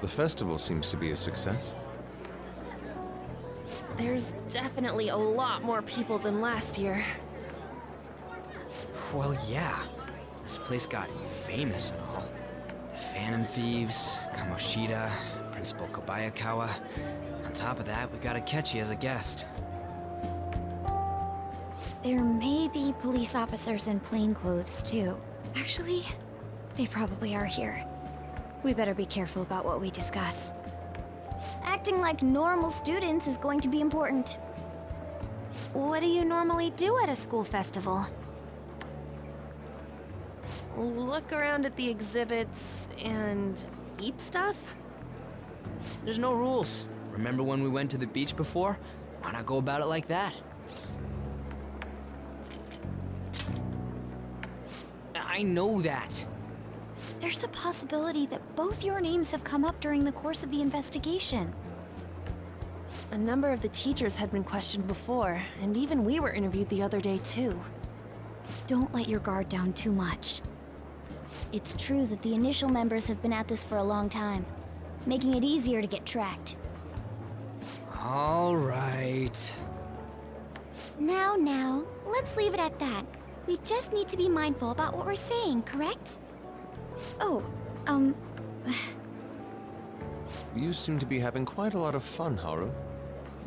The festival seems to be a success. There's definitely a lot more people than last year. Well, yeah. This place got famous and all. The Phantom Thieves, Kamoshida, Principal Kobayakawa. On top of that, we got Akechi as a guest. There may be police officers in plainclothes, too. Actually, they probably are here. We better be careful about what we discuss. Acting like normal students is going to be important. What do you normally do at a school festival? Look around at the exhibits and eat stuff? There's no rules. Remember when we went to the beach before? Why not go about it like that? I know that. There's a possibility that both your names have come up during the course of the investigation. A number of the teachers had been questioned before, and even we were interviewed the other day too. Don't let your guard down too much. It's true that the initial members have been at this for a long time, making it easier to get tracked. All right. Now, let's leave it at that. We just need to be mindful about what we're saying, correct? Oh, You seem to be having quite a lot of fun, Haru.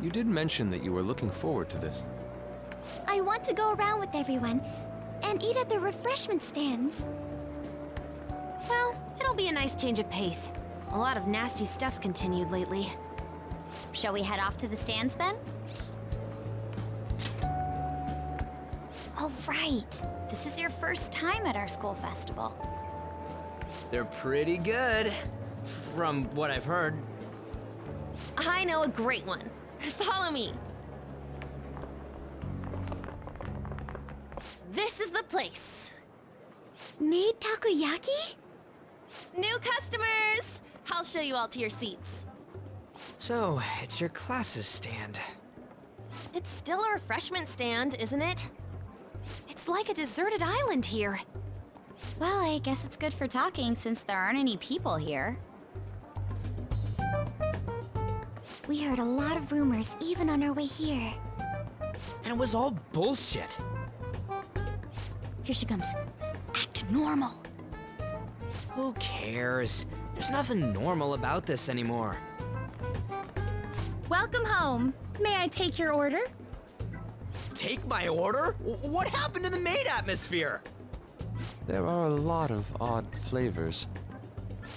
You did mention that you were looking forward to this. I want to go around with everyone and eat at the refreshment stands. Well, it'll be a nice change of pace. A lot of nasty stuff's continued lately. Shall we head off to the stands then? Oh, right. This is your first time at our school festival. They're pretty good, from what I've heard. I know a great one. Follow me. This is the place. Made takoyaki? New customers! I'll show you all to your seats. So, it's your class's stand. It's still a refreshment stand, isn't it? It's like a deserted island here. Well, I guess it's good for talking since there aren't any people here. We heard a lot of rumors even on our way here. And it was all bullshit. Here she comes. Act normal. Who cares? There's nothing normal about this anymore. Welcome home. May I take your order? Take my order? What happened to the maid atmosphere? There are a lot of odd flavors.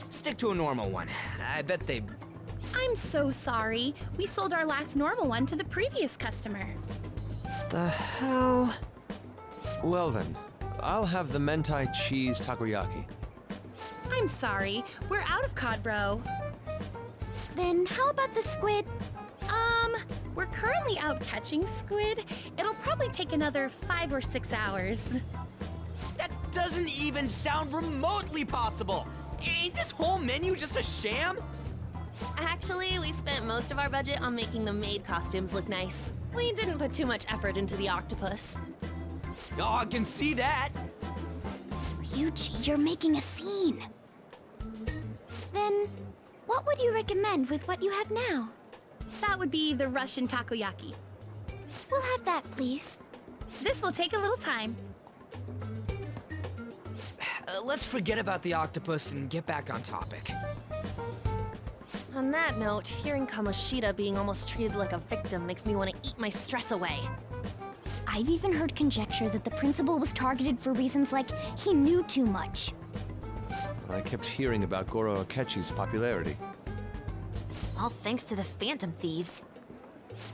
Stick to a normal one. I bet they... I'm so sorry. We sold our last normal one to the previous customer. The hell? Well then, I'll have the mentai cheese takoyaki. I'm sorry. We're out of cod, bro. Then how about the squid? We're currently out catching squid. It'll probably take another 5 or 6 hours. That doesn't even sound remotely possible! Ain't this whole menu just a sham? Actually, we spent most of our budget on making the maid costumes look nice. We didn't put too much effort into the octopus. Oh, I can see that! Ryuji, you're making a scene. Then, what would you recommend with what you have now? That would be the Russian takoyaki. We'll have that, please. This will take a little time. Let's forget about the octopus and get back on topic. On that note, hearing Kamoshida being almost treated like a victim makes me want to eat my stress away. I've even heard conjecture that the principal was targeted for reasons like he knew too much. I kept hearing about Goro Akechi's popularity. All thanks to the Phantom Thieves.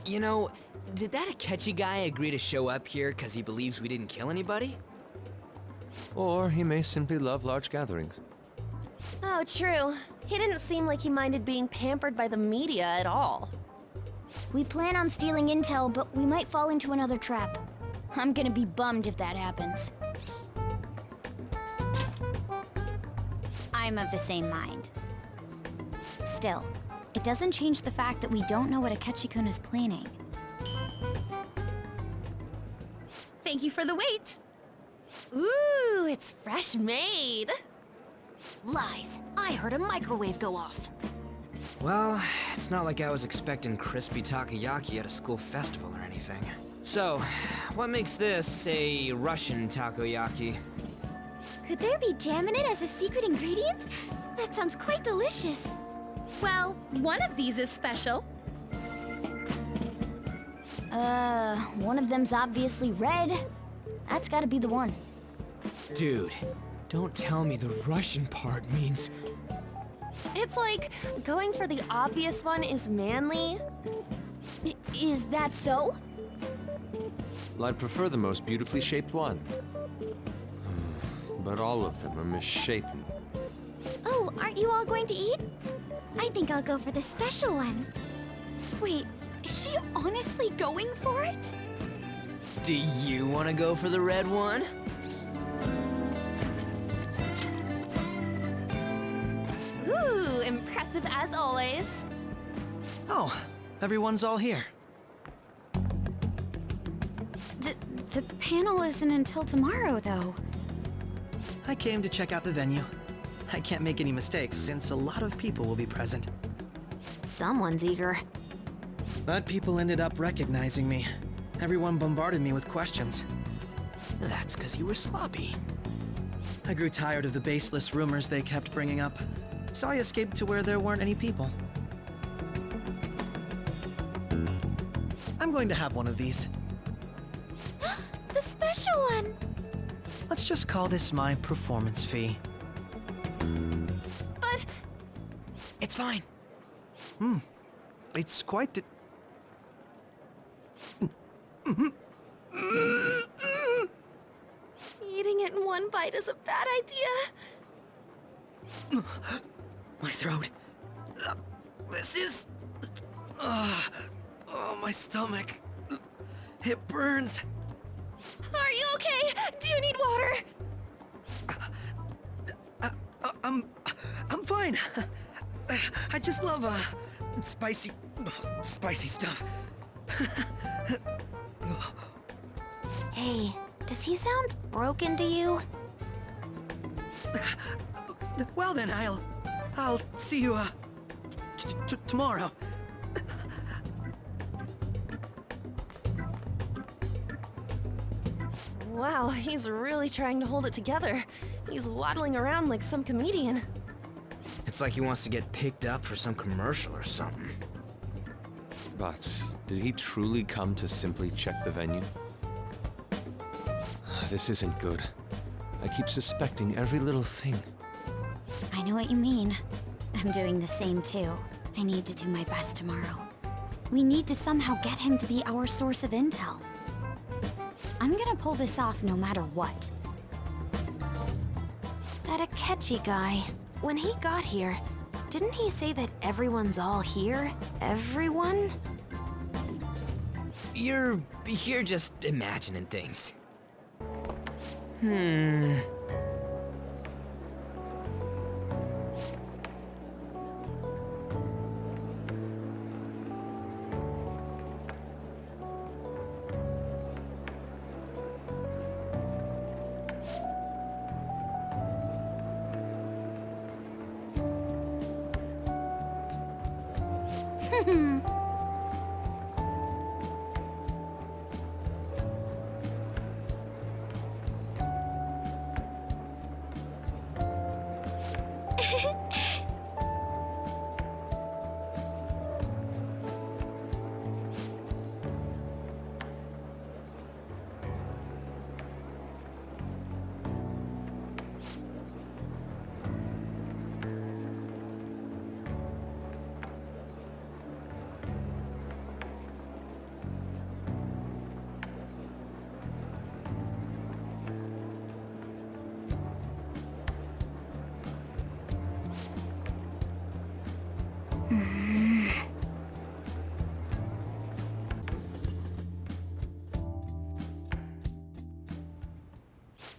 You know, did that Akechi guy agree to show up here because he believes we didn't kill anybody? Or he may simply love large gatherings. Oh, true. He didn't seem like he minded being pampered by the media at all. We plan on stealing intel, but we might fall into another trap. I'm gonna be bummed if that happens. I'm of the same mind. Still, it doesn't change the fact that we don't know what Akechi-kun is planning. Thank you for the wait. Ooh, it's fresh made. Lies. I heard a microwave go off. Well, it's not like I was expecting crispy takoyaki at a school festival or anything. So, what makes this a Russian takoyaki? Could there be jam in it as a secret ingredient? That sounds quite delicious. Well, one of these is special. One of them's obviously red. That's gotta be the one. Dude, don't tell me the Russian part means... It's like going for the obvious one is manly. Is that so? Well, I'd prefer the most beautifully shaped one. But all of them are misshapen. Oh, aren't you all going to eat? I think I'll go for the special one. Wait, is she honestly going for it? Do you want to go for the red one? Ooh, impressive as always. Oh, everyone's all here. The panel isn't until tomorrow, though. I came to check out the venue. I can't make any mistakes since a lot of people will be present. Someone's eager. But people ended up recognizing me. Everyone bombarded me with questions. That's because you were sloppy. I grew tired of the baseless rumors they kept bringing up, so I escaped to where there weren't any people. I'm going to have one of these. The special one! Let's just call this my performance fee. But It's fine. It's quite the... eating it in one bite is a bad idea. My throat. This is... oh, my stomach. It burns. Are you okay? Do you need water? I'm fine. I just love, spicy stuff. Hey, does he sound broken to you? Well then, I'll see you, tomorrow. Wow, he's really trying to hold it together. He's waddling around like some comedian. It's like he wants to get picked up for some commercial or something. But did he truly come to simply check the venue? This isn't good. I keep suspecting every little thing. I know what you mean. I'm doing the same too. I need to do my best tomorrow. We need to somehow get him to be our source of intel. I'm gonna pull this off no matter what. That Akechi guy, when he got here, didn't he say that everyone's all here? Everyone? You're just imagining things.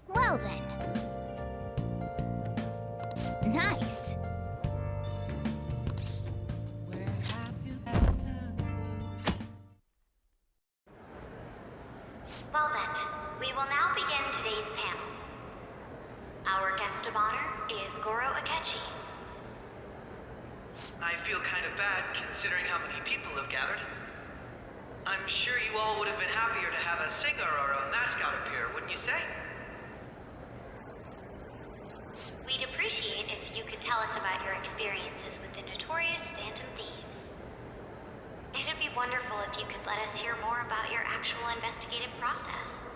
Well then. Nice. Well then, we will now begin today's panel. Our guest of honor is Goro Akechi. I feel kind of bad considering how many people have gathered. I'm sure you all would have been happier to have a singer or a mascot appear, wouldn't you say? We'd appreciate if you could tell us about your experiences with the notorious Phantom Thieves. It'd be wonderful if you could let us hear more about your actual investigative process.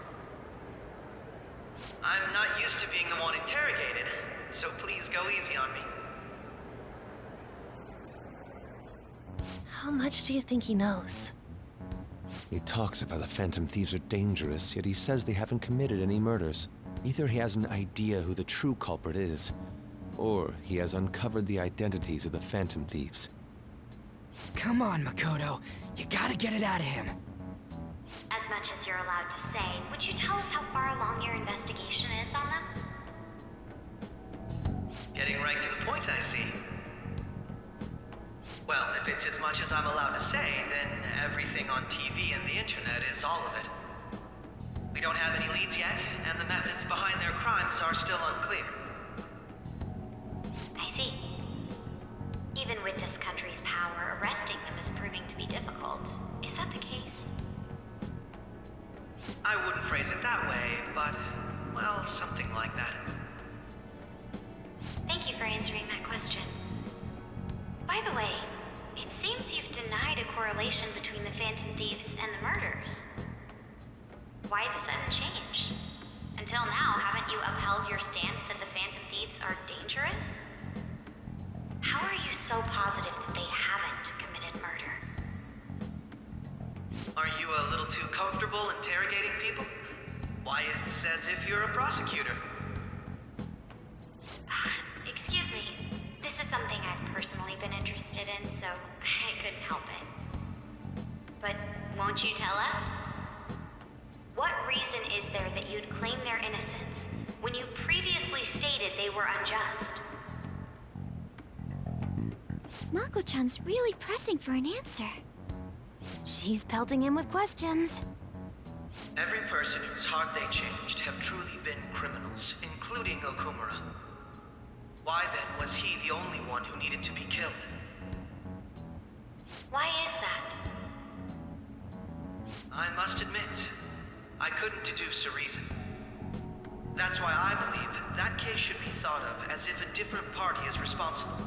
I'm not used to being the one interrogated, so please go easy on me. How much do you think he knows? He talks about the Phantom Thieves are dangerous, yet he says they haven't committed any murders. Either he has an idea who the true culprit is, or he has uncovered the identities of the Phantom Thieves. Come on, Makoto. You gotta get it out of him. As much as you're allowed to say, would you tell us how far along your investigation is on them? Getting right to the point, I see. Well, if it's as much as I'm allowed to say, then everything on TV and the internet is all of it. We don't have any leads yet, and the methods behind their crimes are still unclear. I see. Even with this country's power, arresting them is proving to be difficult. Is that the case? I wouldn't phrase it that way, but, well, something like that. Thank you for answering that question. By the way, it seems you've denied a correlation between the Phantom Thieves and the murders. Why the sudden change? Until now, haven't you upheld your stance that the Phantom Thieves are dangerous? How are you so positive that they haven't committed murder? Aren't you a little too comfortable interrogating people? Why, it's as if you're a prosecutor. Excuse me. This is something I've personally been interested in, so I couldn't help it. But won't you tell us? What reason is there that you'd claim their innocence when you previously stated they were unjust? Mako-chan's really pressing for an answer. She's pelting him with questions. Every person whose heart they changed have truly been criminals, including Okumura. Why then was he the only one who needed to be killed? Why is that? I must admit, I couldn't deduce a reason. That's why I believe that case should be thought of as if a different party is responsible.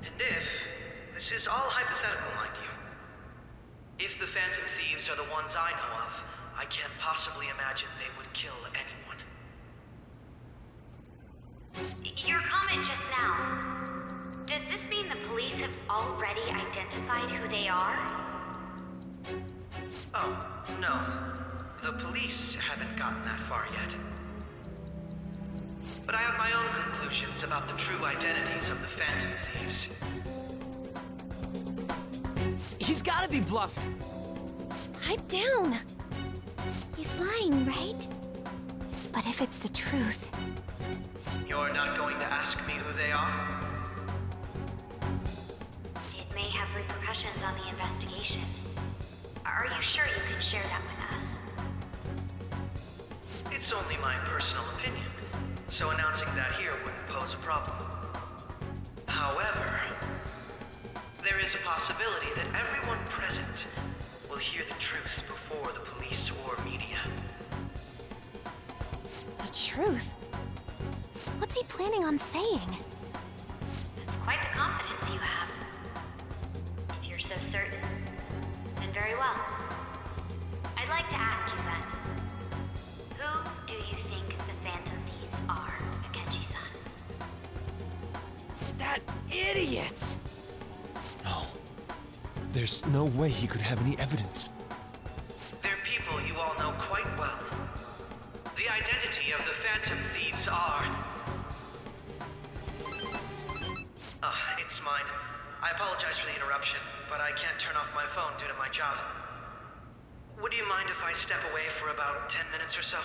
And if, this is all hypothetical, mind you, if the Phantom Thieves are the ones I know of, I can't possibly imagine they would kill anyone. Your comment just now, does this mean the police have already identified who they are? Oh, no. The police haven't gotten that far yet. But I have my own conclusions about the true identities of the Phantom Thieves. He's gotta be bluffing. Pipe down. He's lying, right? But if it's the truth... You're not going to ask me who they are? It may have repercussions on the investigation. Are you sure you can share that with us? It's only my personal opinion, so announcing that here wouldn't pose a problem. However, there is a possibility that everyone present will hear the truth before the police or media. The truth? What's he planning on saying? That's quite the confidence you have. If you're so certain, then very well. I'd like to ask you then, who do you think the Phantom Thieves are, Akechi-san? That idiot! No. There's no way he could have any evidence. They're people you all know quite well. The identity of the Phantom Thieves are... it's mine. I apologize for the interruption, but I can't turn off my phone due to my job. Would you mind if I step away for about 10 minutes or so?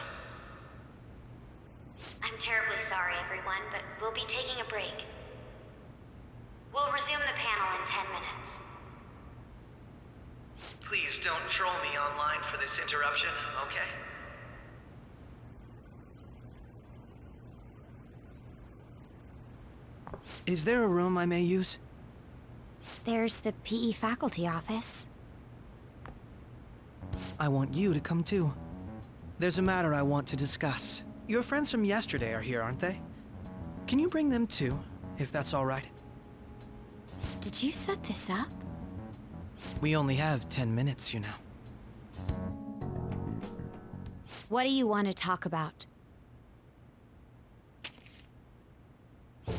I'm terribly sorry, everyone, but we'll be taking a break. We'll resume the panel in 10 minutes. Please don't troll me online for this interruption, okay? Is there a room I may use? There's the PE faculty office. I want you to come too. There's a matter I want to discuss. Your friends from yesterday are here, aren't they? Can you bring them too, if that's all right? Did you set this up? We only have 10 minutes, you know. What do you want to talk about?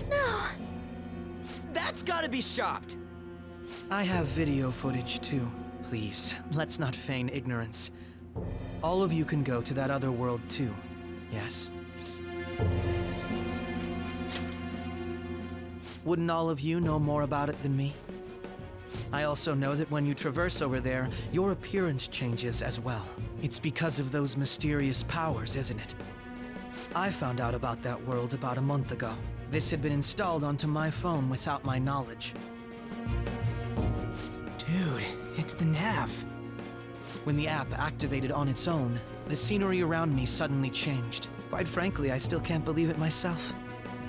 No. That's gotta be shopped! I have video footage too. Please, let's not feign ignorance. All of you can go to that other world too, yes? Wouldn't all of you know more about it than me? I also know that when you traverse over there, your appearance changes as well. It's because of those mysterious powers, isn't it? I found out about that world about a month ago. This had been installed onto my phone without my knowledge. Dude, it's the nav. When the app activated on its own, the scenery around me suddenly changed. Quite frankly, I still can't believe it myself.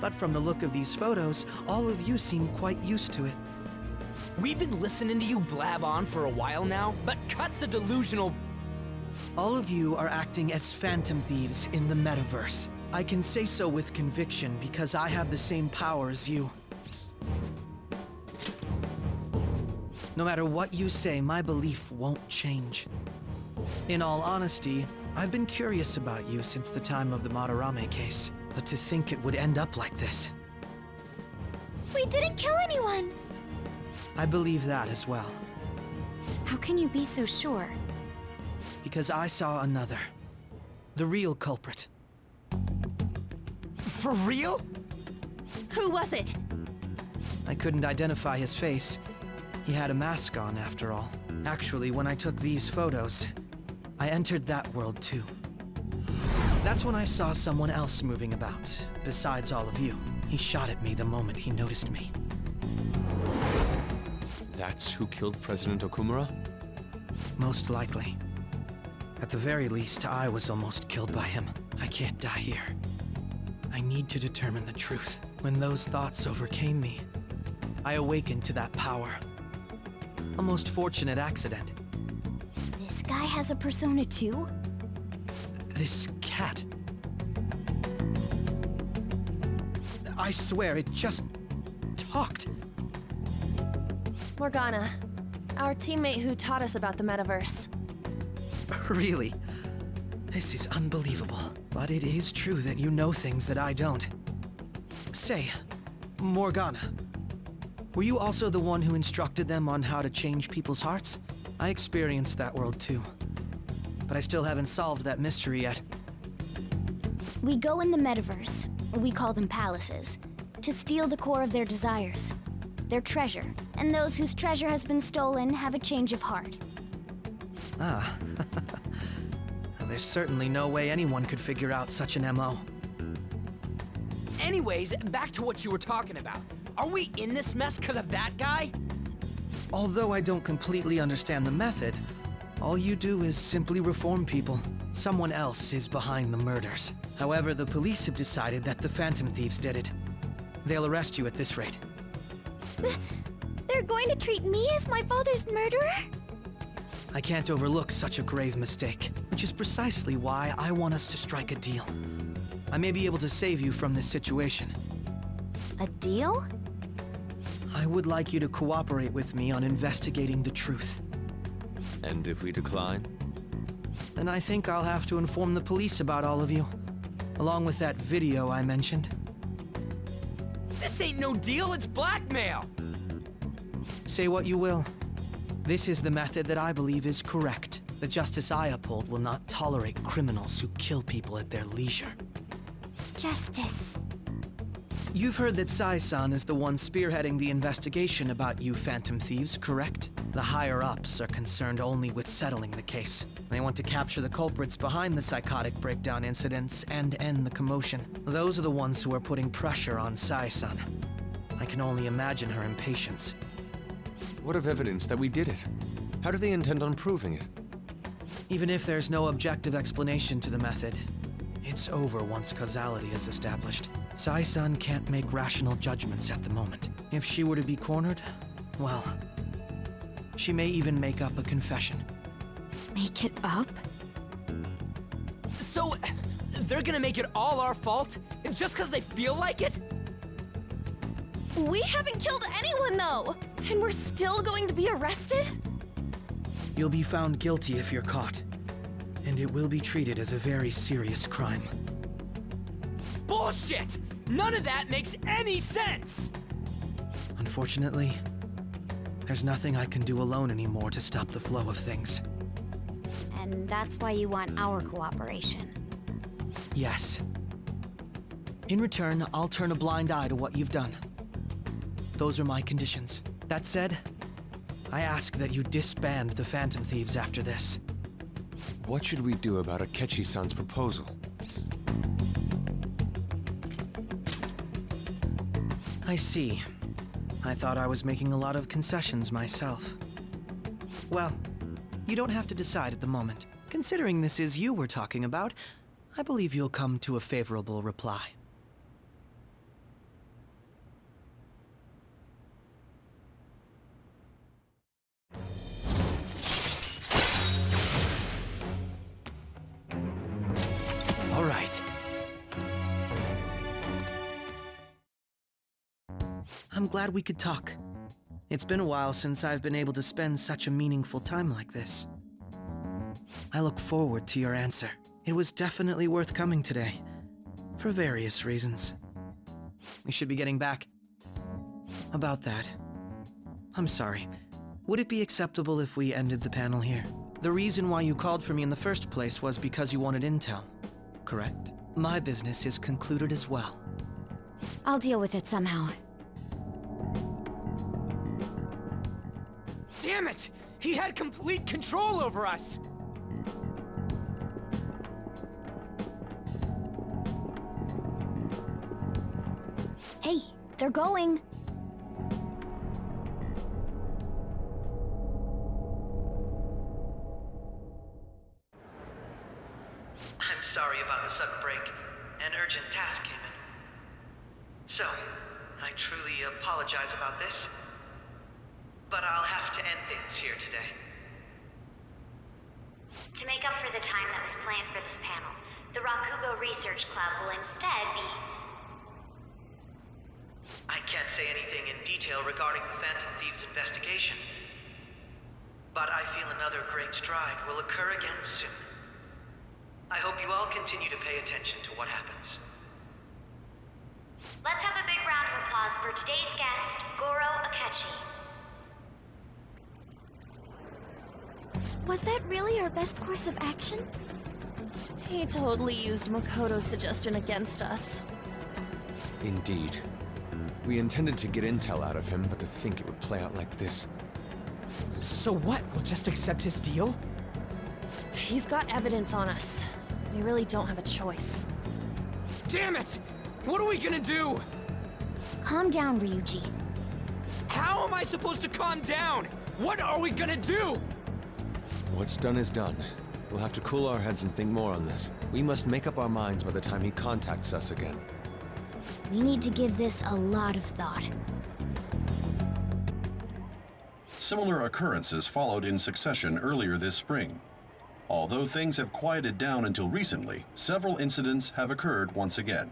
But from the look of these photos, all of you seem quite used to it. We've been listening to you blab on for a while now, but cut the delusional... All of you are acting as phantom thieves in the metaverse. I can say so with conviction because I have the same power as you. No matter what you say, my belief won't change. In all honesty, I've been curious about you since the time of the Madarame case, but to think it would end up like this. We didn't kill anyone! I believe that as well, How can you be so sure? because I saw another. The real culprit. For real? Who was it? I couldn't identify his face. He had a mask on, after all. Actually, when I took these photos, I entered that world too. That's when I saw someone else moving about, besides all of you. He shot at me the moment he noticed me. That's who killed President Okumura? Most likely. At the very least, I was almost killed by him. I can't die here. I need to determine the truth. When those thoughts overcame me, I awakened to that power. A most fortunate accident. This guy has a persona too? This cat. I swear, it just talked. Morgana, our teammate who taught us about the metaverse. Really? This is unbelievable. But it is true that you know things that I don't. Say, Morgana, were you also the one who instructed them on how to change people's hearts? I experienced that world too. But I still haven't solved that mystery yet. We go in the metaverse, or we call them palaces, to steal the core of their desires, their treasure. And those whose treasure has been stolen have a change of heart. Ah. There's certainly no way anyone could figure out such an MO. Anyways, back to what you were talking about. Are we in this mess because of that guy? Although I don't completely understand the method, all you do is simply reform people. Someone else is behind the murders. However, the police have decided that the Phantom Thieves did it. They'll arrest you at this rate. They're going to treat me as my father's murderer? I can't overlook such a grave mistake, which is precisely why I want us to strike a deal. I may be able to save you from this situation. A deal? I would like you to cooperate with me on investigating the truth. And if we decline? Then I think I'll have to inform the police about all of you, along with that video I mentioned. This ain't no deal, it's blackmail! Say what you will. This is the method that I believe is correct. The justice I uphold will not tolerate criminals who kill people at their leisure. Justice. You've heard that Sai-san is the one spearheading the investigation about you Phantom Thieves, correct? The higher-ups are concerned only with settling the case. They want to capture the culprits behind the psychotic breakdown incidents and end the commotion. Those are the ones who are putting pressure on Sai-san. I can only imagine her impatience. What of evidence that we did it? How do they intend on proving it? Even if there's no objective explanation to the method, it's It's over once causality is established. Sai-san can't make rational judgments at the moment. If she were to be cornered, well, she may even make up a confession. Make it up? So, they're gonna make it all our fault? Just because they feel like it? We haven't killed anyone, though! And we're still going to be arrested? You'll be found guilty if you're caught, and it will be treated as a very serious crime. Bullshit! None of that makes any sense! Unfortunately, there's nothing I can do alone anymore to stop the flow of things. And that's why you want our cooperation. Yes. In return, I'll turn a blind eye to what you've done. Those are my conditions. That said, I ask that you disband the Phantom Thieves after this. What should we do about Akechi-san's proposal? I see. I thought I was making a lot of concessions myself. Well, you don't have to decide at the moment. Considering this is you we're talking about, I believe you'll come to a favorable reply. All right. I'm glad we could talk. It's been a while since I've been able to spend such a meaningful time like this. I look forward to your answer. It was definitely worth coming today, for various reasons. We should be getting back. About that, I'm sorry. Would it be acceptable if we ended the panel here? The reason why you called for me in the first place was because you wanted intel, correct? My business is concluded as well. I'll deal with it somehow. Damn it! He had complete control over us! Hey, they're going. I'm sorry about the sudden break. An urgent task came in. So, I truly apologize about this. But I'll have to end things here today. To make up for the time that was planned for this panel, the Rakugo Research Club will instead be... I can't say anything in detail regarding the Phantom Thieves investigation. But I feel another great stride will occur again soon. I hope you all continue to pay attention to what happens. Let's have a big round of applause for today's guest, Goro Akechi. Was that really our best course of action? He totally used Makoto's suggestion against us. Indeed. We intended to get intel out of him, but to think it would play out like this. So what? We'll just accept his deal? He's got evidence on us. We really don't have a choice. Damn it! What are we gonna do? Calm down, Ryuji. How am I supposed to calm down? What are we gonna do? What's done is done. We'll have to cool our heads and think more on this. We must make up our minds by the time he contacts us again. We need to give this a lot of thought. Similar occurrences followed in succession earlier this spring. Although things have quieted down until recently, several incidents have occurred once again.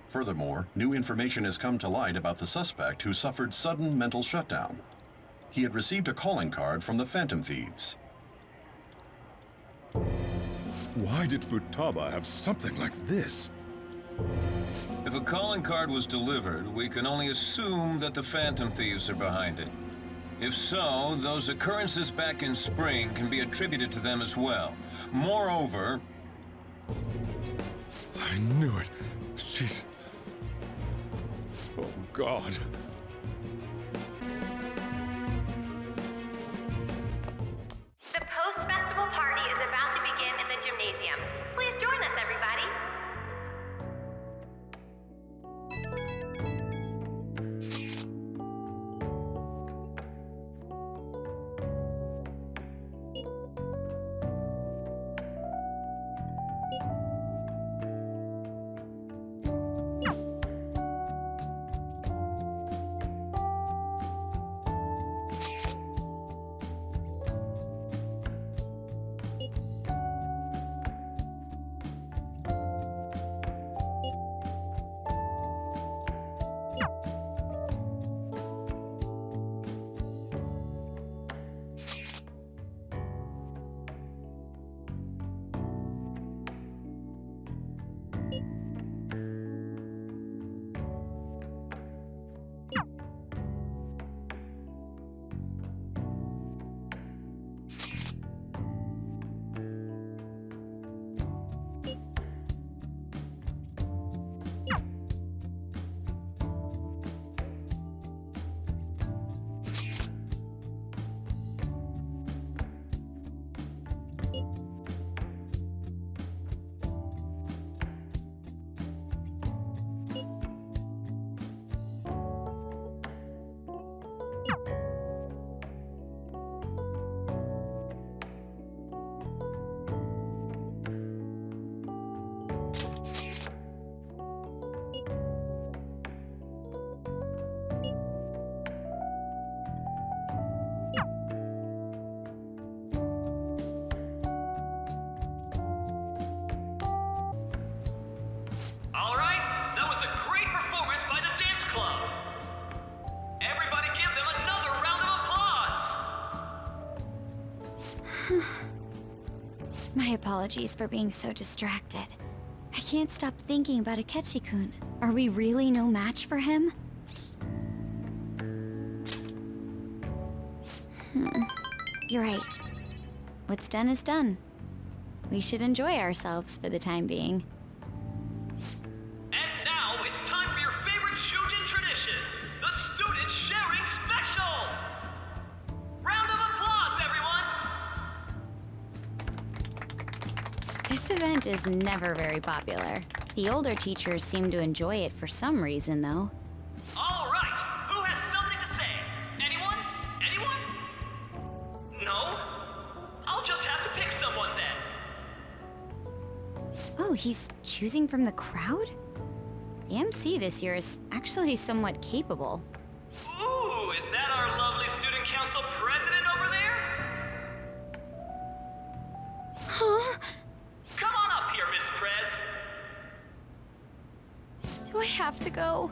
Furthermore, new information has come to light about the suspect who suffered sudden mental shutdown. He had received a calling card from the Phantom Thieves. Why did Futaba have something like this? If a calling card was delivered, we can only assume that the Phantom Thieves are behind it. If so, those occurrences back in spring can be attributed to them as well. Moreover... I knew it. She's... Oh, God. The post-festival party is about to begin in the gymnasium. Please join us, everybody. apologies for being so distracted. I can't stop thinking about Akechi-kun. Are we really no match for him? You're right. What's done is done. We should enjoy ourselves for the time being. And now it's time for your favorite Shujin tradition, the Student Sharing Special! Round of applause, everyone! This event is never very popular. The older teachers seem to enjoy it for some reason, though. All right, who has something to say? Anyone? Anyone? No? I'll just have to pick someone then. Oh, he's choosing from the crowd? The MC this year is actually somewhat capable. Ooh, is that our lovely student council president over there? Huh? Come on up here, Miss Prez. Do I have to go?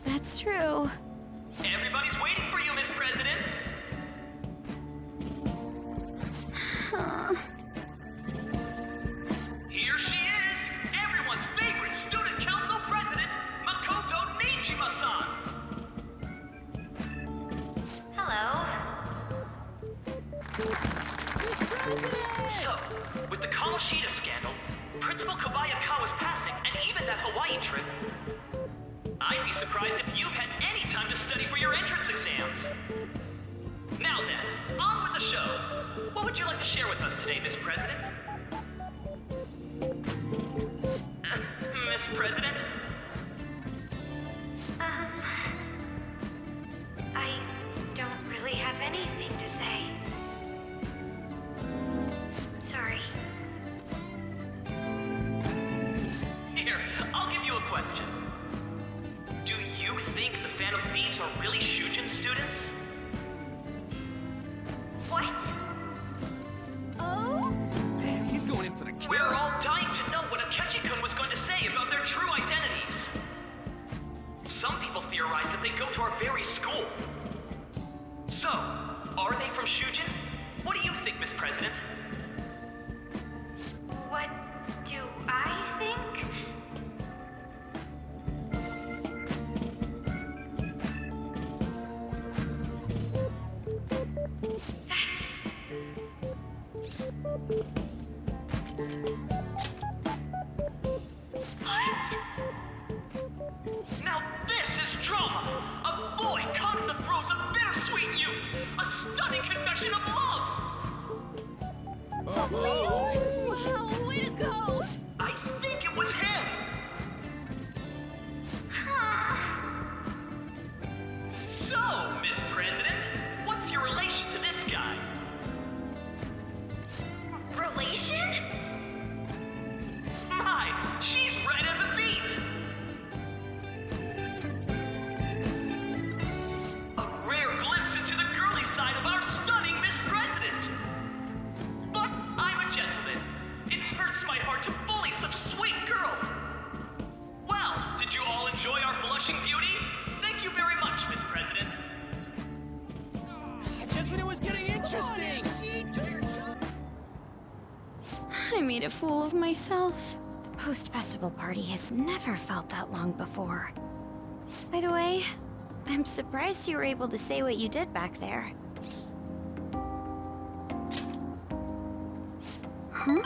That's true. Everybody's waiting for you, Miss President. Here she is, everyone's favorite student council president, Makoto Nijima-san. Hello. So, with the Kamoshida scandal, Principal Kobayakawa's passing, and even that Hawaii trip, I'd be surprised if you've had any time to study for your entrance exams. Now then, on with the show. What would you like to share with us today, Miss President? Miss President? I don't really have anything to say. Sorry. Here, I'll give you a question. Do you think the Phantom Thieves are really Shujin students? What? Oh? Man, he's going in for the kill. We're all dying to know what Akechi-kun was going to say about their true identities. Some people theorize that they go to our very school. So, are they from Shujin? What do you think, Miss President? What do I think? What? Now this is drama! A boy caught in the throes of bittersweet youth! A stunning confession of love! Wow, way to go! I think it was him! So, Miss President, what's your relation to this guy? Relation? My, she's red as a beet! A rare glimpse into the girly side of our stunning Miss President! But I'm a gentleman. It hurts my heart to bully such a sweet girl. Well, did you all enjoy our blushing beauty? Thank you very much, Miss President. Just when it was getting interesting! I made a fool of myself. The post-festival party has never felt that long before. By the way, I'm surprised you were able to say what you did back there. Huh?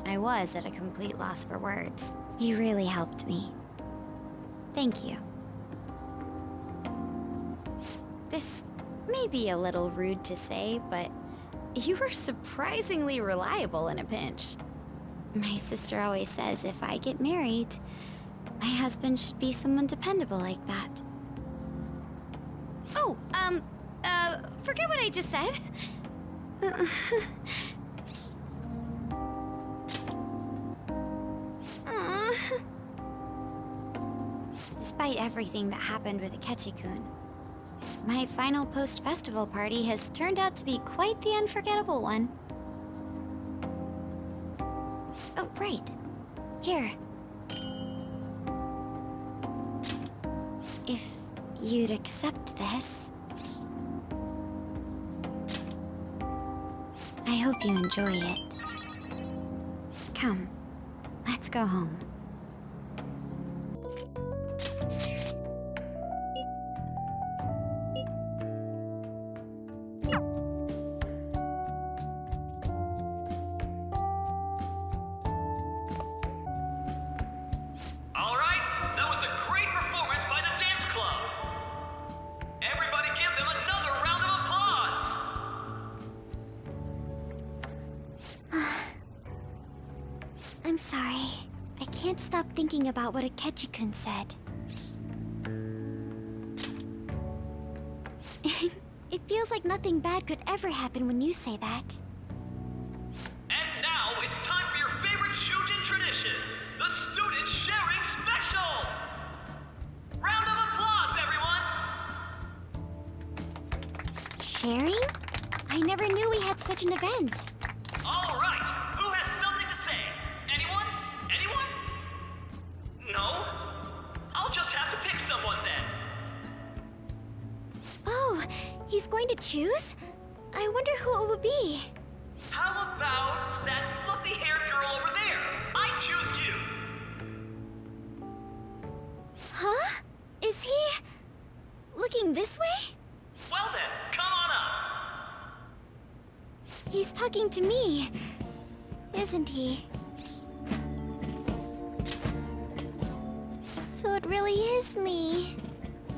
I was at a complete loss for words. You really helped me. Thank you. This may be a little rude to say, but you were surprisingly reliable in a pinch. My sister always says if I get married, my husband should be someone dependable like that. Oh, forget what I just said. Despite everything that happened with Akechi-kun, my final post-festival party has turned out to be quite the unforgettable one. Oh, right. Here. If you'd accept this... hope you enjoy it. Come, let's go home. All right, that was a great performance by the dance club. Everybody give them another round of applause. I'm sorry. I can't stop thinking about what Akechi-kun said. It feels like nothing bad could ever happen when you say that. And now it's time for your favorite Shujin tradition, the Student Sharing Special! Round of applause, everyone! Sharing? I never knew we had such an event. All right, who has something to say? Anyone? Anyone? No? I'll just have to pick someone then. Oh, he's going to choose? I wonder who it would be. How about that fluffy-haired girl over there? I choose you! Huh? Is he... looking this way? Well then, come on up! He's talking to me, isn't he? So it really is me.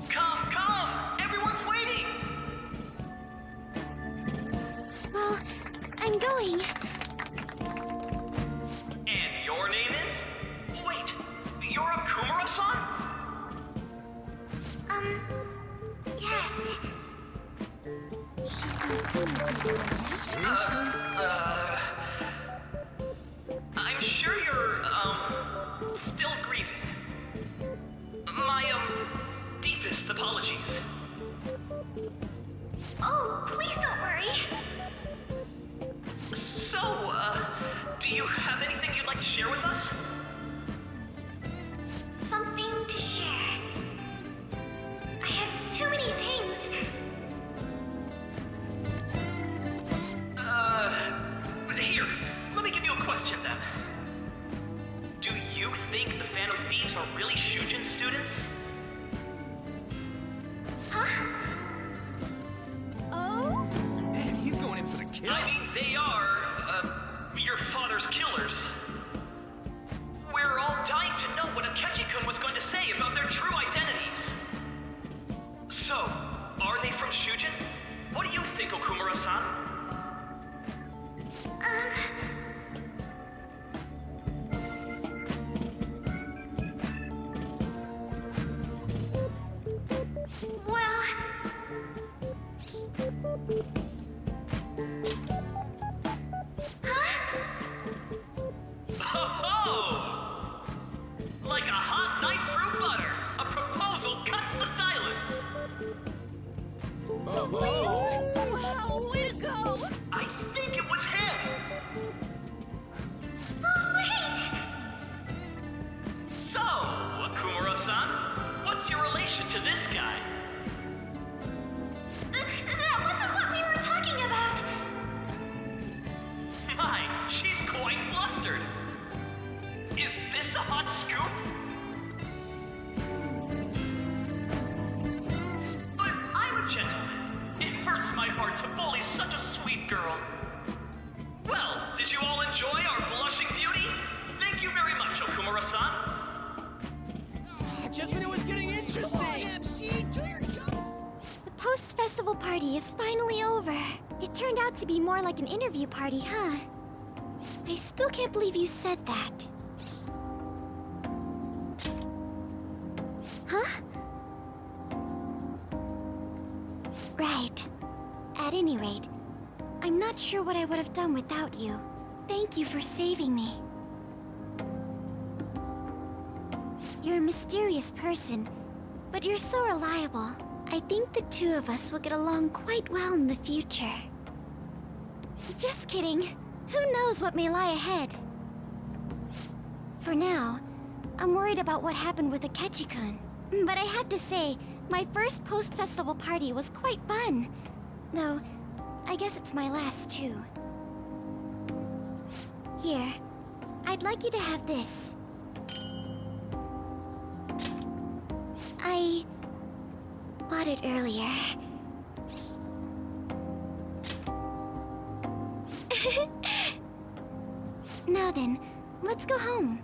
Come, come! Everyone's waiting! Well, I'm going. And your name is? Wait, you're a Kumura-san? Yes. She's I'm sure you're, still grieving. My, deepest apologies. Oh, please don't worry. So, do you have anything you'd like to share with us? Something to share. I have too many things. Here, let me give you a question then. Do you think the Phantom Thieves are really Shujin students? Huh? Oh? Man, he's going in for the kill. I mean, they are, your father's killers. We're all dying to know what Akechi-kun was going to say about their true identities. So, are they from Shujin? What do you think, Okumura-san? Well... Oh! Like a hot knife through butter, a proposal cuts the silence. Wow, way to go! I think it was him. Oh, wait! So, Akumura-san, what's your relation to this guy? That wasn't what we were talking about! My, she's quite flustered. Is this a hot scoop? But I'm a gentleman. It hurts my heart to bully such a sweet girl. Well, did you all enjoy our blushing beauty? Thank you very much, Okumura-san. Just when it was getting interesting. MC, do your job. The post-festival party is finally over. It turned out to be more like an interview party, huh? I still can't believe you said that. Huh? Right. At any rate, I'm not sure what I would have done without you. Thank you for saving me. You're a mysterious person, but you're so reliable. I think the two of us will get along quite well in the future. Just kidding. Who knows what may lie ahead? For now, I'm worried about what happened with Akechi-kun. But I have to say, my first post-festival party was quite fun. Though, I guess it's my last too. Here, I'd like you to have this. I bought it earlier. Now then, let's go home.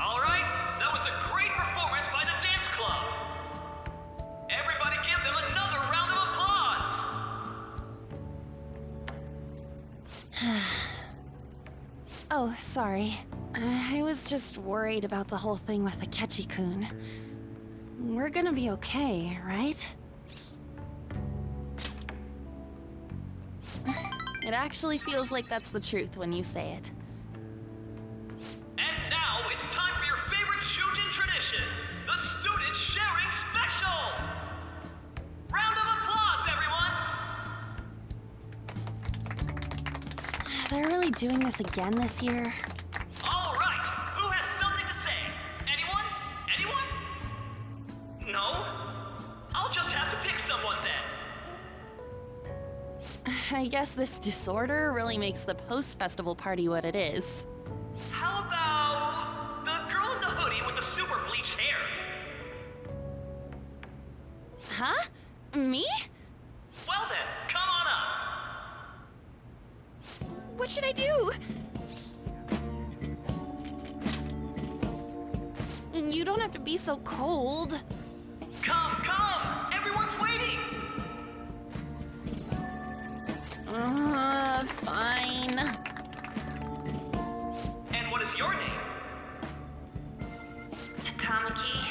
All right, that was a great performance by the dance club. Everybody give them another round of applause. Oh, sorry. I was just worried about the whole thing with Akechi-kun. We're gonna be okay, right? It actually feels like that's the truth when you say it. And now it's time for your favorite Shujin tradition, the Student Sharing Special! Round of applause, everyone! They're really doing this again this year? All right, who has something to say? Anyone? Anyone? No? I'll just have to pick someone then. I guess this disorder really makes the post-festival party what it is. How about the girl in the hoodie with the super bleached hair? Huh? Me? Well then, come on up. What should I do? You don't have to be so cold. Come, come! Everyone's waiting! Fine. And what is your name? Takamaki.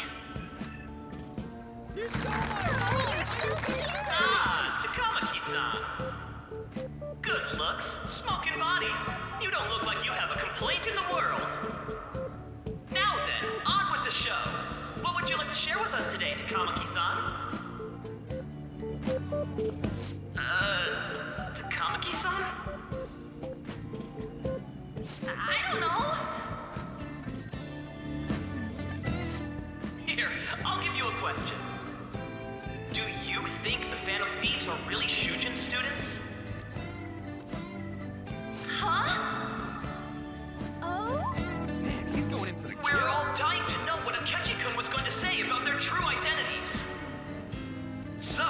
Ah, Takamaki-san. Good looks, smoking body. You don't look like you have a complaint in the world. Now then, on with the show. What would you like to share with us today, Takamaki-san? Takamaki-san? I don't know. Here, I'll give you a question. Do you think the Phantom Thieves are really Shujin students? Huh? Oh? Man, he's going in for the kill. We're all dying to know what Akechi-kun was going to say about their true identities. So,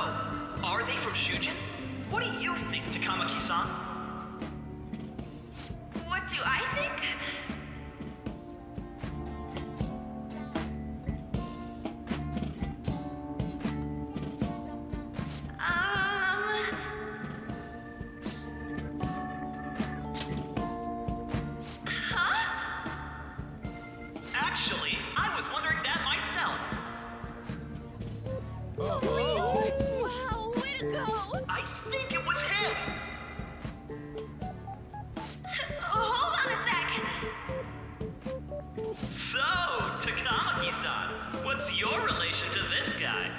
are they from Shujin? What do you think, Takamaki-san? What do I think? Actually, I was wondering that myself. Wow, way to go! I think it was him. Hold on a sec. So, Takamaki-san, what's your relation to this guy?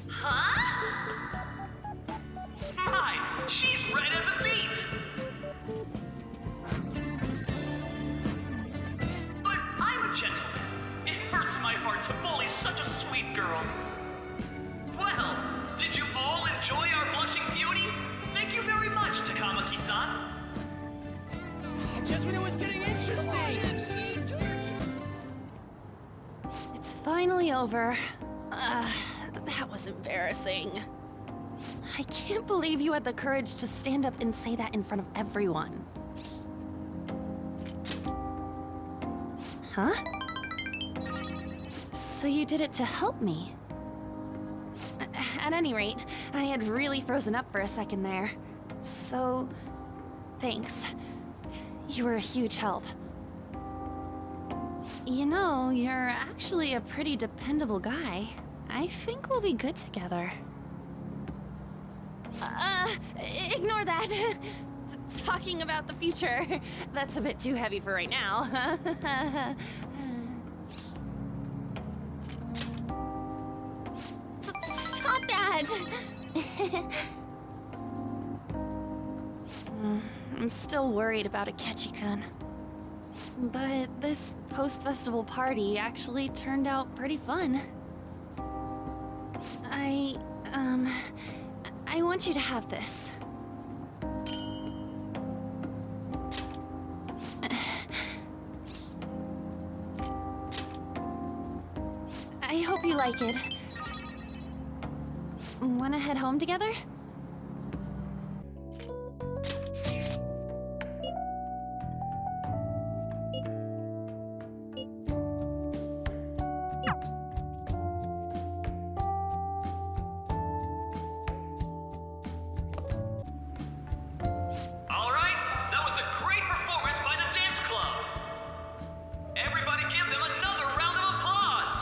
Huh? My, she's red as a beet. But I'm a gentleman. It hurts my heart to bully such a sweet girl. Well, did you all enjoy our blushing beauty? Thank you very much, Takamaki-san. Just when it was getting interesting. It's finally over. That was embarrassing. I can't believe you had the courage to stand up and say that in front of everyone. Huh? So you did it to help me? At any rate, I had really frozen up for a second there. So, thanks. You were a huge help. You know, you're actually a pretty dependable guy. I think we'll be good together. Ignore that. Talking about the future. That's a bit too heavy for right now. Stop that! I'm still worried about Akechi-kun. But this post-festival party actually turned out pretty fun. I want you to have this. I hope you like it. Wanna head home together? All right, that was a great performance by the dance club. Everybody give them another round of applause.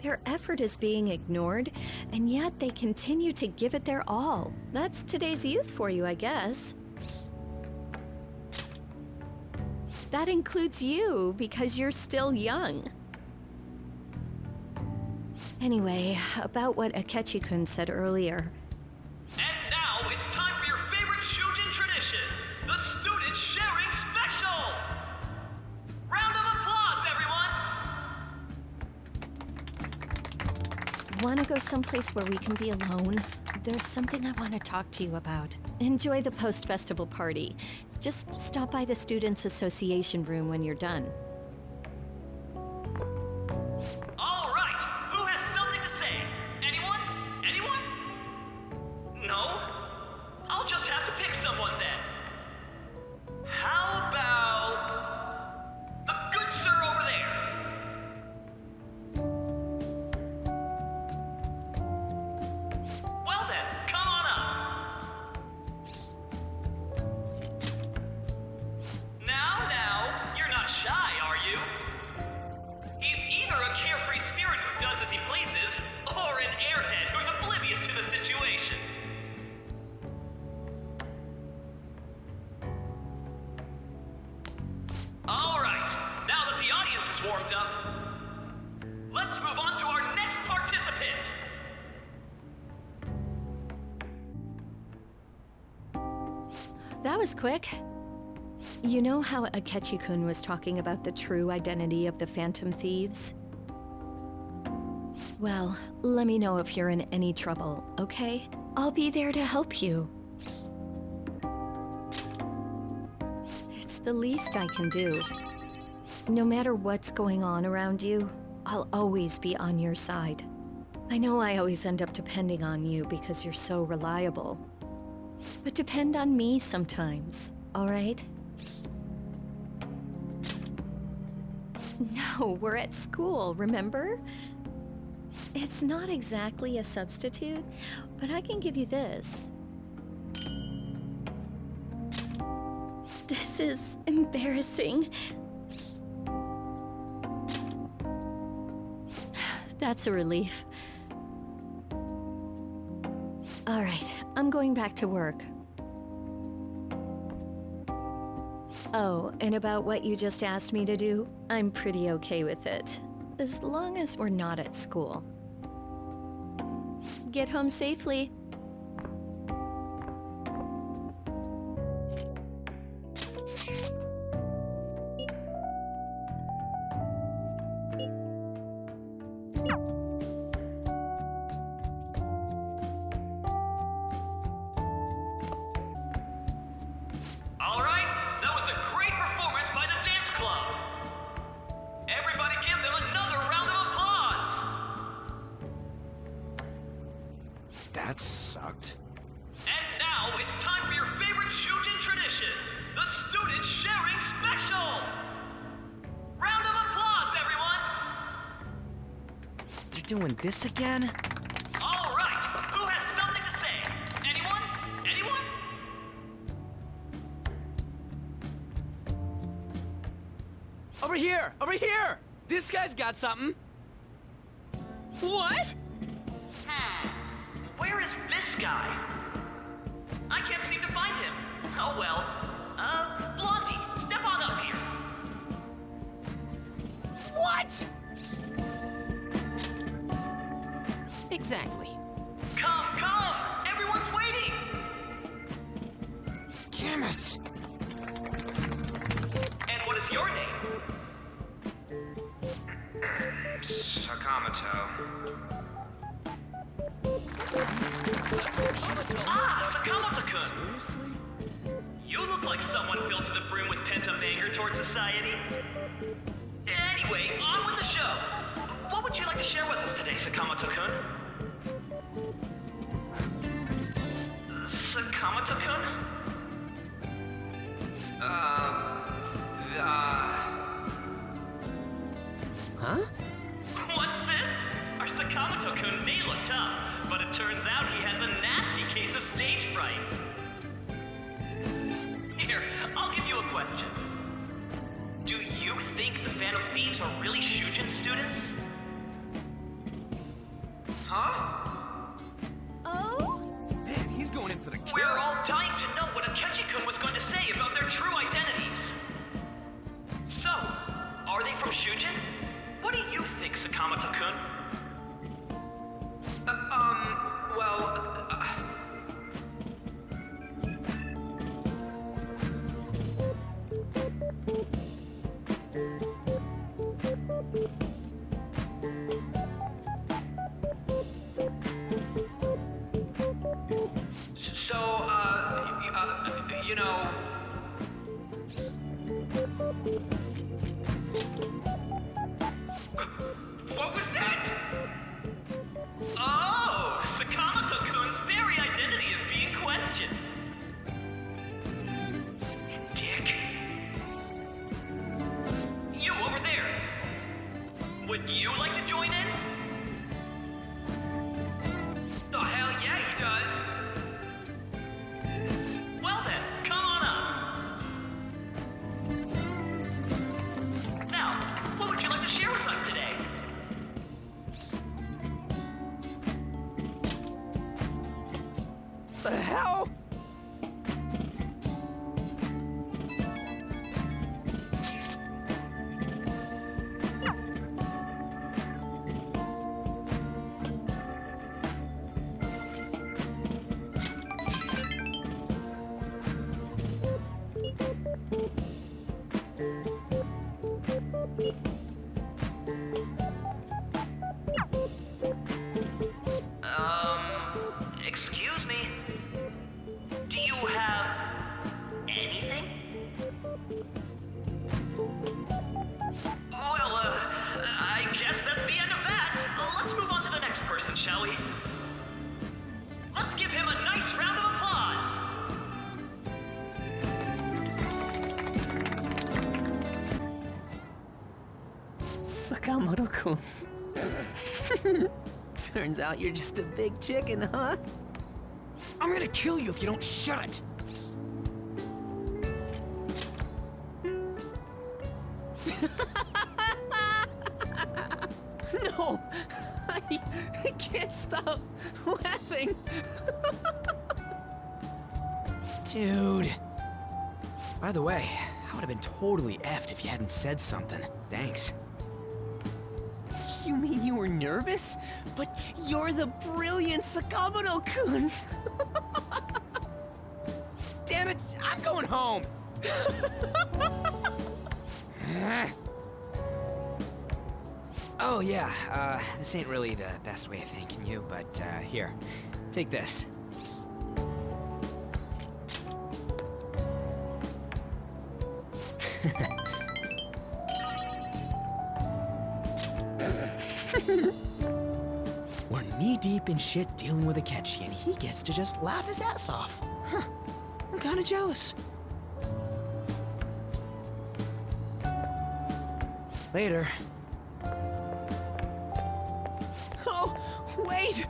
Their effort is being ignored, and yet they continue to give it their all. That's today's youth for you, I guess. That includes you, because you're still young. Anyway, about what Akechi-kun said earlier. And now it's time for your favorite Shujin tradition, the Student Sharing Special! Round of applause, everyone! Wanna go someplace where we can be alone? There's something I want to talk to you about. Enjoy the post-festival party. Just stop by the Students' Association room when you're done. All right, who has something to say? Anyone? Anyone? No? I'll just have to pick someone then. How about the good sir over there? Well then, come on up. Now, you're not shy, are you? He's either a carefree spirit who does as he pleases, or an airhead who's oblivious to the situation. All right, now that the audience is warmed up, let's move on to our next participant. That was quick. You know how Akechi-kun was talking about the true identity of the Phantom Thieves? Well, let me know if you're in any trouble, okay? I'll be there to help you. It's the least I can do. No matter what's going on around you, I'll always be on your side. I know I always end up depending on you because you're so reliable. But depend on me sometimes, all right? No, we're at school, remember? It's not exactly a substitute, but I can give you this. This is embarrassing. That's a relief. All right, I'm going back to work. Oh, and about what you just asked me to do, I'm pretty okay with it. As long as we're not at school. Get home safely. All right, that was a great performance by the dance club. Everybody give them another round of applause. That sucked. And now it's time for your favorite Shujin tradition, the Student Sharing Special. Round of applause, everyone. They're doing this again? All right, who has something to say? Anyone? Anyone? Over here! Over here! This guy's got something. What? Where is this guy? I can't seem to find him. Oh well. Blondie, step on up here. What? Exactly. Come, come! Everyone's waiting! Damn it! And what is your name? Sakamoto. Ah, Sakamoto-kun! You look like someone filled to the brim with pent-up anger towards society. Anyway, on with the show. What would you like to share with us today, Sakamoto-kun? Sakamoto-kun? Huh? What's this? Our Sakamoto-kun may look tough, but it turns out he has a nasty case of stage fright. Here, I'll give you a question. Do you think the Phantom Thieves are really Shujin students? Huh? Oh? Man, he's going in for the kill. We're all dying to know what Akechi-kun was going to say about their true identities. So, are they from Shujin? What do you think, Sakamoto-kun? You know... What was that? Oh, Sakamoto-kun's very identity is being questioned. Dick. You over there. Would you like to join in? Oh, hell yeah, he does. Well then, come on up. Now, what would you like to share with us today? The hell? Excuse me? Do you have anything? Well, I guess that's the end of that. Let's move on to the next person, shall we? Let's give him a nice round of applause. Sakamoto-kun. Turns out you're just a big chicken, huh? I'm gonna kill you if you don't shut it! No! I can't stop laughing! Dude. By the way, I would have been totally effed if you hadn't said something. Thanks. You mean you were nervous? But you're the brilliant Sakamoto-kun! Damn it, I'm going home! Oh yeah, this ain't really the best way of thanking you, but here, take this. We're knee-deep in shit dealing with Akechi, and he gets to just laugh his ass off. Huh, I'm kinda jealous. Later. Oh, wait!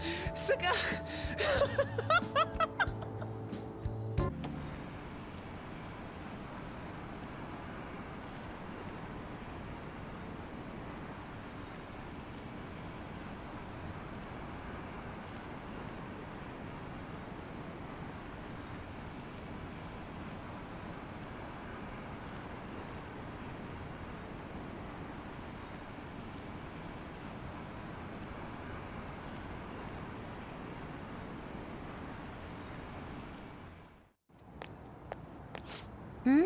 Hmm?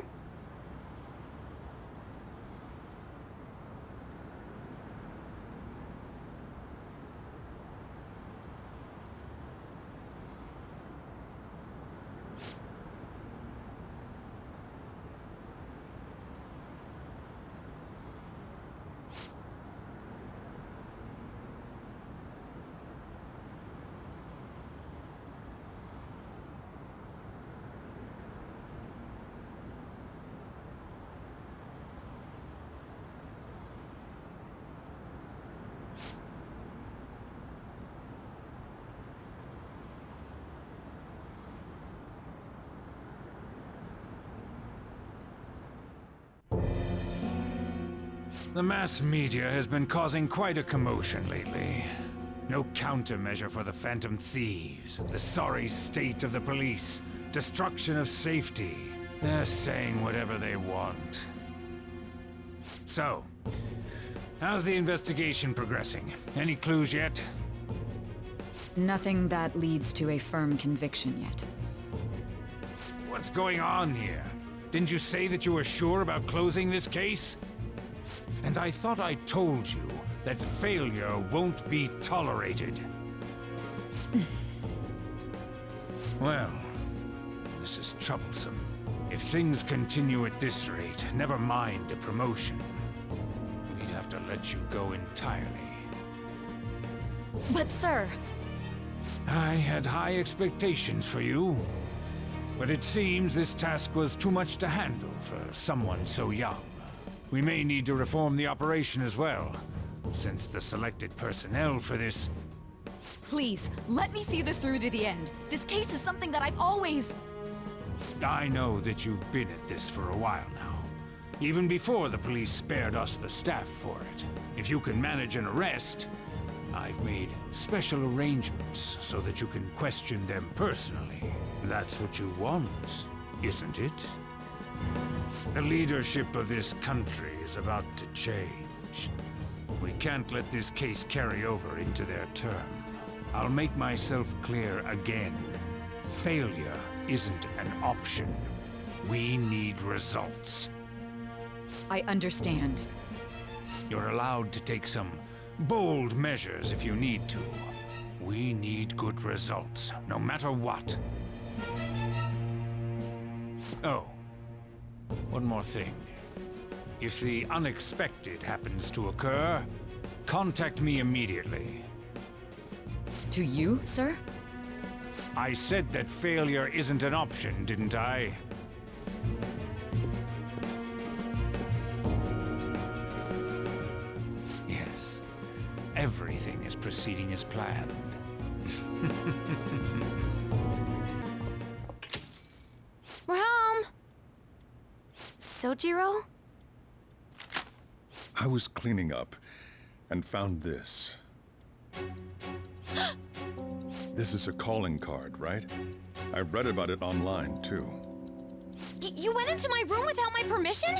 The mass media has been causing quite a commotion lately. No countermeasure for the Phantom Thieves, the sorry state of the police, destruction of safety. They're saying whatever they want. So, how's the investigation progressing? Any clues yet? Nothing that leads to a firm conviction yet. What's going on here? Didn't you say that you were sure about closing this case? And I thought I told you that failure won't be tolerated. Well, this is troublesome. If things continue at this rate, never mind a promotion. We'd have to let you go entirely. But sir... I had high expectations for you. But it seems this task was too much to handle for someone so young. We may need to reform the operation as well, since the selected personnel for this... Please, let me see this through to the end. This case is something that I've always... I know that you've been at this for a while now. Even before the police spared us the staff for it. If you can manage an arrest, I've made special arrangements so that you can question them personally. That's what you want, isn't it? The leadership of this country is about to change. We can't let this case carry over into their term. I'll make myself clear again. Failure isn't an option. We need results. I understand. You're allowed to take some bold measures if you need to. We need good results, no matter what. Oh. One more thing. If the unexpected happens to occur, contact me immediately. To you, sir? I said that failure isn't an option, didn't I? Yes. Everything is proceeding as planned. We're home! Sojiro? I was cleaning up and found this. This is a calling card, right? I read about it online, too. You went into my room without my permission?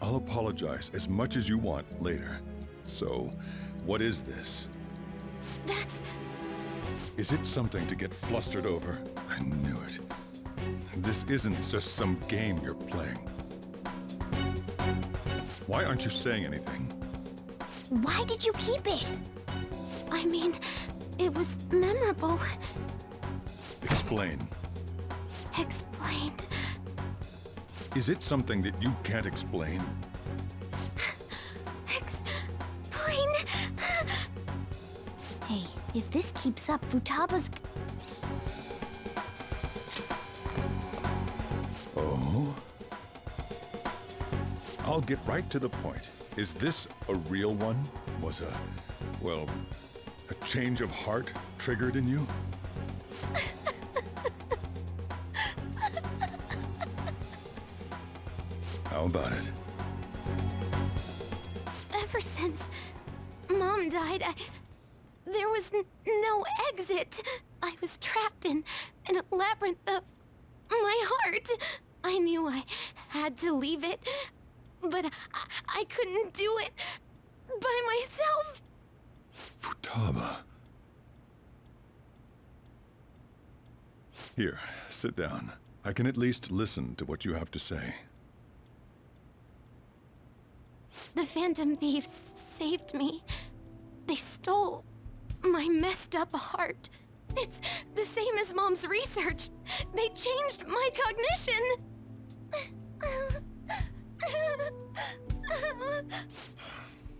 I'll apologize as much as you want later. So, what is this? That's... Is it something to get flustered over? I knew it. This isn't just some game you're playing. Why aren't you saying anything? Why did you keep it? I mean, it was memorable. Explain. Explain. Is it something that you can't explain? Explain. Hey, if this keeps up, Futaba's... Oh? I'll get right to the point. Is this a real one? Was well, a change of heart triggered in you? How about it? Ever since Mom died, there was no exit. I was trapped in a labyrinth of my heart. I knew I had to leave it, but I couldn't do it by myself. Futaba. Here, sit down. I can at least listen to what you have to say. The Phantom Thieves saved me. They stole my messed up heart. It's the same as Mom's research. They changed my cognition.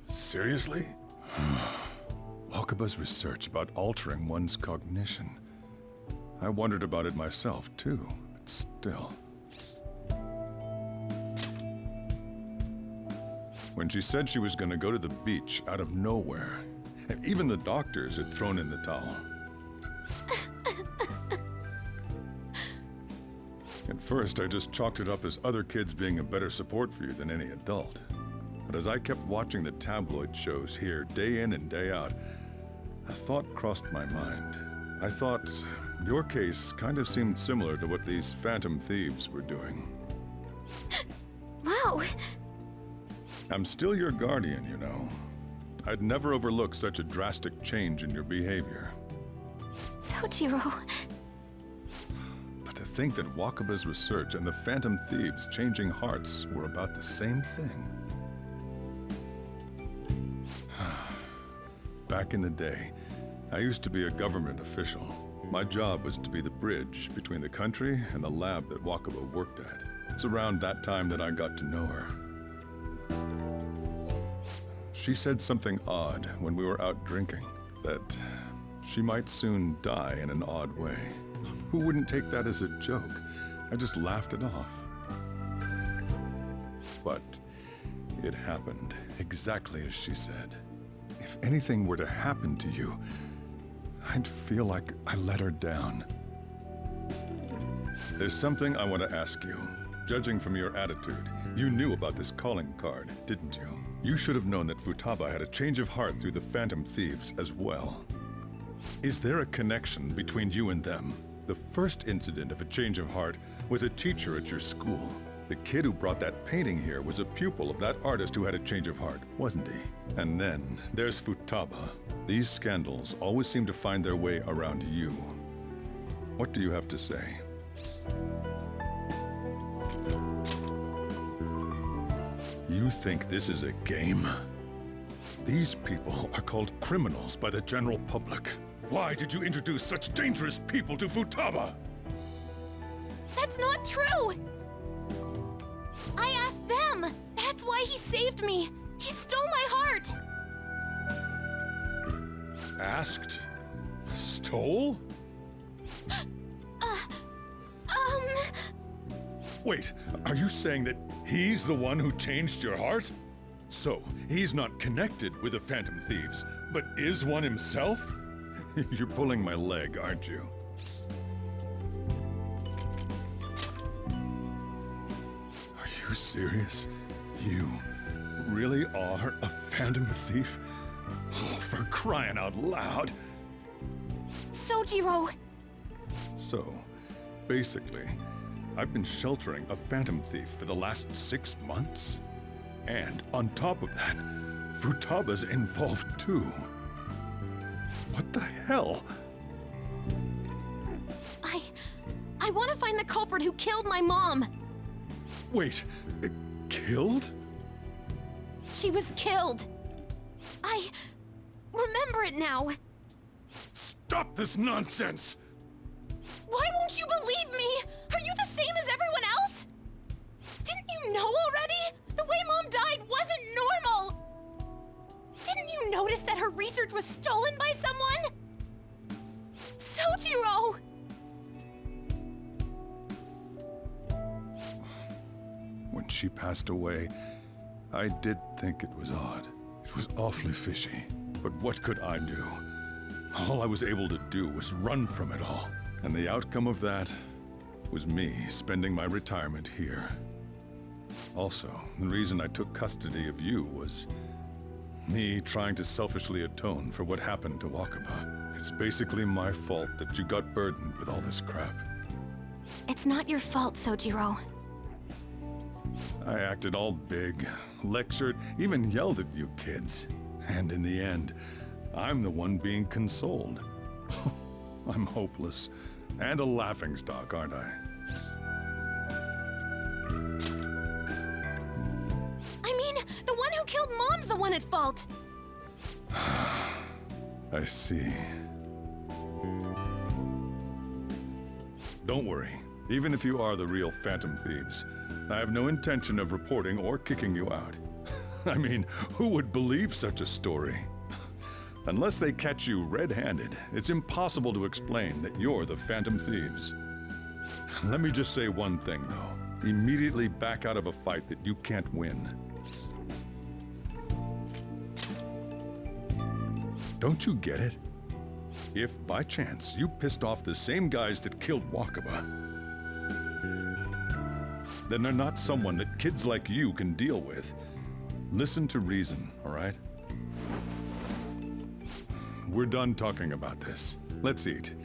Seriously? Wakaba's research about altering one's cognition. I wondered about it myself, too, but still. When she said she was going to go to the beach out of nowhere, and even the doctors had thrown in the towel. At first, I just chalked it up as other kids being a better support for you than any adult. But as I kept watching the tabloid shows here day in and day out, a thought crossed my mind. I thought your case kind of seemed similar to what these Phantom Thieves were doing. Wow. I'm still your guardian, you know. I'd never overlook such a drastic change in your behavior. Sojiro. But to think that Wakaba's research and the Phantom Thieves changing hearts were about the same thing. Back in the day, I used to be a government official. My job was to be the bridge between the country and the lab that Wakaba worked at. It's around that time that I got to know her. She said something odd when we were out drinking, that she might soon die in an odd way. Who wouldn't take that as a joke? I just laughed it off. But it happened exactly as she said. If anything were to happen to you, I'd feel like I let her down. There's something I want to ask you. Judging from your attitude, you knew about this calling card, didn't you? You should have known that Futaba had a change of heart through the Phantom Thieves as well. Is there a connection between you and them? The first incident of a change of heart was a teacher at your school. The kid who brought that painting here was a pupil of that artist who had a change of heart, wasn't he? And then there's Futaba. These scandals always seem to find their way around you. What do you have to say? You think this is a game? These people are called criminals by the general public. Why did you introduce such dangerous people to Futaba? That's not true! I asked them! That's why he saved me! He stole my heart! Asked? Stole? Wait, are you saying that he's the one who changed your heart? So, he's not connected with the Phantom Thieves, but is one himself? You're pulling my leg, aren't you? Are you serious? You really are a Phantom Thief? Oh, for crying out loud! Sojiro! So, basically, I've been sheltering a Phantom Thief for the last 6 months. And on top of that, Futaba's involved too. What the hell? I want to find the culprit who killed my mom! Wait, killed? She was killed! I remember it now! Stop this nonsense! Why won't you believe me? Are you the same as everyone else? Didn't you know already? The way Mom died wasn't normal! Didn't you notice that her research was stolen by someone? Sojiro! When she passed away, I did think it was odd. It was awfully fishy. But what could I do? All I was able to do was run from it all. And the outcome of that was me spending my retirement here. Also, the reason I took custody of you was me trying to selfishly atone for what happened to Wakaba. It's basically my fault that you got burdened with all this crap. It's not your fault, Sojiro. I acted all big, lectured, even yelled at you kids. And in the end, I'm the one being consoled. I'm hopeless. And a laughingstock, aren't I? killed Mom's the one at fault. I see. Don't worry. Even if you are the real Phantom Thieves, I have no intention of reporting or kicking you out. I mean, who would believe such a story? Unless they catch you red-handed, it's impossible to explain that you're the Phantom Thieves. Let me just say one thing, though. Immediately back out of a fight that you can't win. Don't you get it? If, by chance, you pissed off the same guys that killed Wakaba, then they're not someone that kids like you can deal with. Listen to reason, all right? We're done talking about this. Let's eat.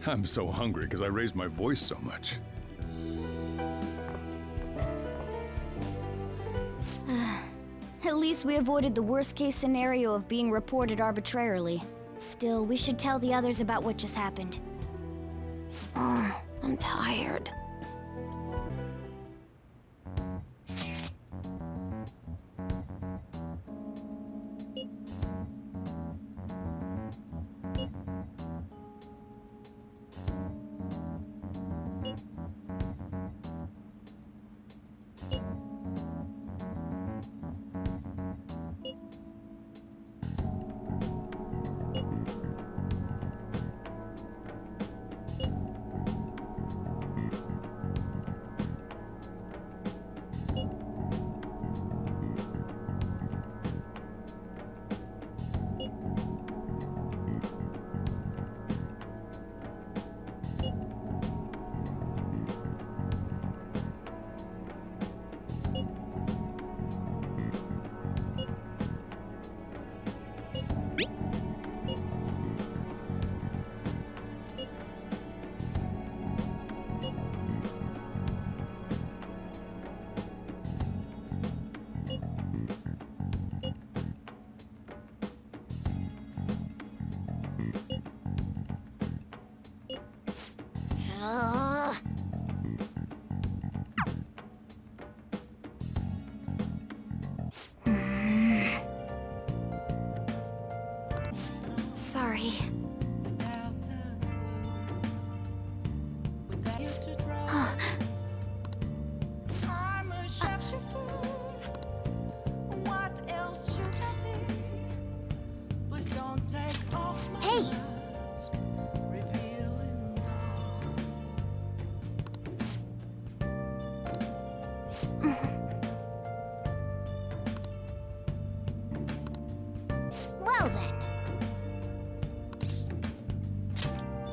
I'm so hungry because I raised my voice so much. At least we avoided the worst-case scenario of being reported arbitrarily. Still, we should tell the others about what just happened. I'm tired.